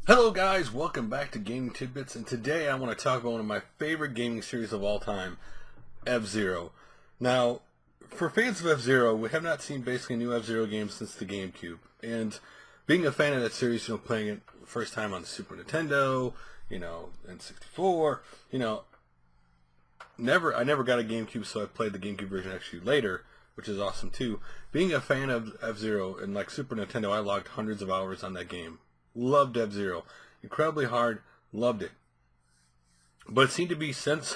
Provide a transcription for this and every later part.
Hello guys, welcome back to Gaming Tidbits, and today I want to talk about one of my favorite gaming series of all time, F-Zero. Now, for fans of F-Zero, we have not seen basically a new F-Zero game since the GameCube, and being a fan of that series, playing it first time on the Super Nintendo, and 64, I never got a GameCube, so I played the GameCube version actually later, which is awesome too. Being a fan of F-Zero and like Super Nintendo, I logged hundreds of hours on that game. Loved F-Zero. Incredibly hard. Loved it. But it seemed to be since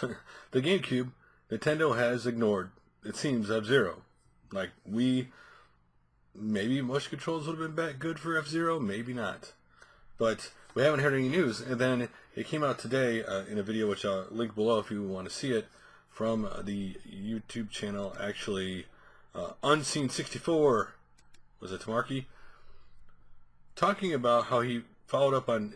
the GameCube, Nintendo has ignored, it seems, F-Zero. Like, maybe motion controls would have been good for F-Zero, maybe not. But we haven't heard any news. And then it came out today in a video, which I'll link below if you want to see it, from the YouTube channel, actually, Unseen64, was it Tamarki? Talking about how he followed up on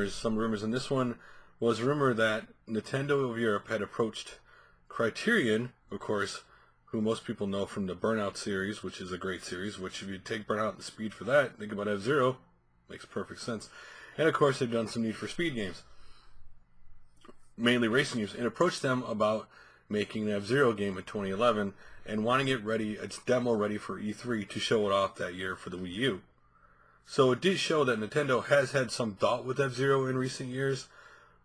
some rumors, and this one was a rumor that Nintendo of Europe had approached Criterion, of course, who most people know from the Burnout series, which is a great series, which if you take Burnout and Speed for that, think about F-Zero, makes perfect sense. And of course they've done some Need for Speed games, mainly racing games, and approached them about making an F-Zero game in 2011 and wanting it ready, its demo ready for E3 to show it off that year for the Wii U. So it did show that Nintendo has had some thought with F-Zero in recent years,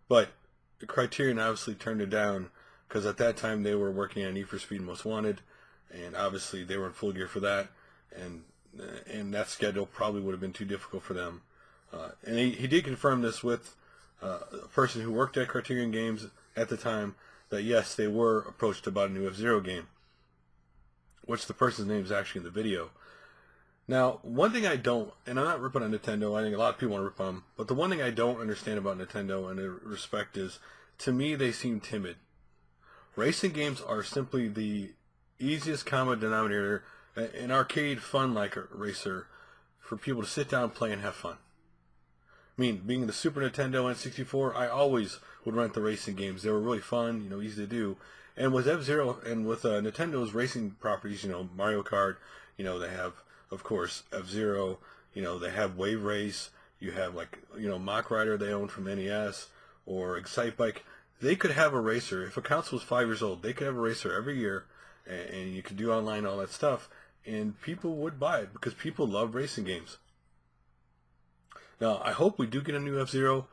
but Criterion obviously turned it down because at that time they were working on Need for Speed Most Wanted, and obviously they were in full gear for that, and that schedule probably would have been too difficult for them. And he did confirm this with a person who worked at Criterion Games at the time, that yes, they were approached about a new F-Zero game, which the person's name is actually in the video. Now, one thing I don't, and I'm not ripping on Nintendo, I think a lot of people want to rip on them, but the one thing I don't understand about Nintendo and in respect is, to me, they seem timid. Racing games are simply the easiest common denominator, an arcade fun like a racer, for people to sit down, play, and have fun. I mean, being the Super Nintendo and 64, I always would rent the racing games. They were really fun, easy to do. And with F-Zero and with Nintendo's racing properties, Mario Kart, they have, of course, F-Zero, they have Wave Race, you have Mach Rider they own from NES, or Excite Bike. They could have a racer, if a console was 5 years old, they could have a racer every year, and you could do online all that stuff, and people would buy it, because people love racing games. Now, I hope we do get a new F-Zero.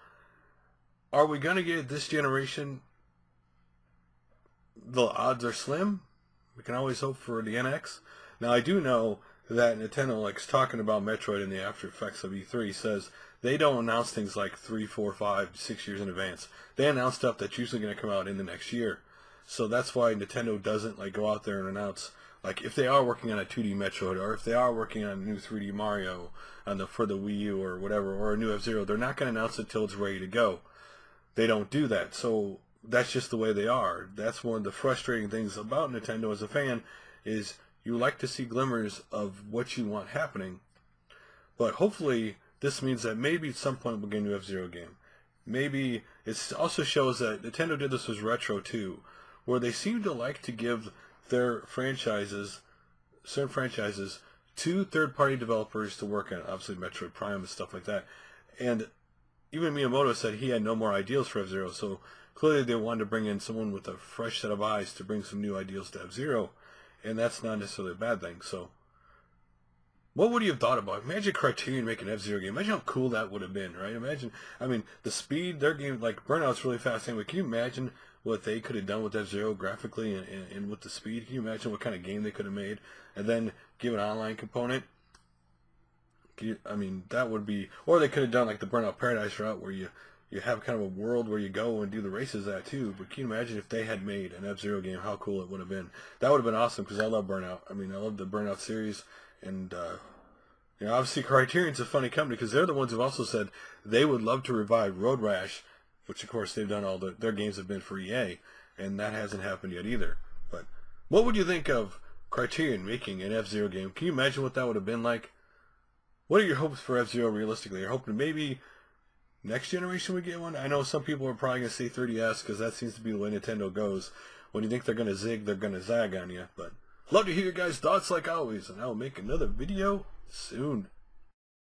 Are we going to get it this generation? The odds are slim. We can always hope for the NX. Now, I do know that Nintendo likes talking about Metroid in the after effects of E3, says they don't announce things like 3, 4, 5, 6 years in advance. They announce stuff that's usually going to come out in the next year. So that's why Nintendo doesn't go out there and announce, if they are working on a 2D Metroid, or if they are working on a new 3D Mario for the Wii U or whatever, or a new F-Zero, they're not going to announce it till it's ready to go. They don't do that. So that's just the way they are. That's one of the frustrating things about Nintendo as a fan, is you like to see glimmers of what you want happening, but hopefully this means that maybe at some point we'll get a new F-Zero game. Maybe it also shows that Nintendo did this with Retro too, where they seem to like to give their certain franchises, to third-party developers to work on, obviously Metroid Prime and stuff like that. And even Miyamoto said he had no more ideals for F-Zero, so clearly they wanted to bring in someone with a fresh set of eyes to bring some new ideals to F-Zero. And that's not necessarily a bad thing. So, what would you have thought about? Imagine Criterion making an F-Zero game. Imagine how cool that would have been, right? Imagine, the speed, their game, Burnout's really fast anyway. Can you imagine what they could have done with F-Zero graphically and with the speed? Can you imagine what kind of game they could have made? And then give an online component? That would be, or they could have done the Burnout Paradise route where you have kind of a world where you go and do the races at too. But can you imagine if they had made an F-Zero game, how cool it would have been? That would have been awesome, because I love Burnout. I love the Burnout series, and obviously Criterion's a funny company, because they're the ones who've also said they would love to revive Road Rash, which of course they've done their games have been for EA, and that hasn't happened yet either. But what would you think of Criterion making an F-Zero game? Can you imagine what that would have been like? What are your hopes for F-Zero realistically? You're hoping maybe next generation we get one? I know some people are probably going to say 3DS, because that seems to be the way Nintendo goes. When you think they're going to zig, they're going to zag on you. But love to hear your guys' thoughts like always, and I will make another video soon.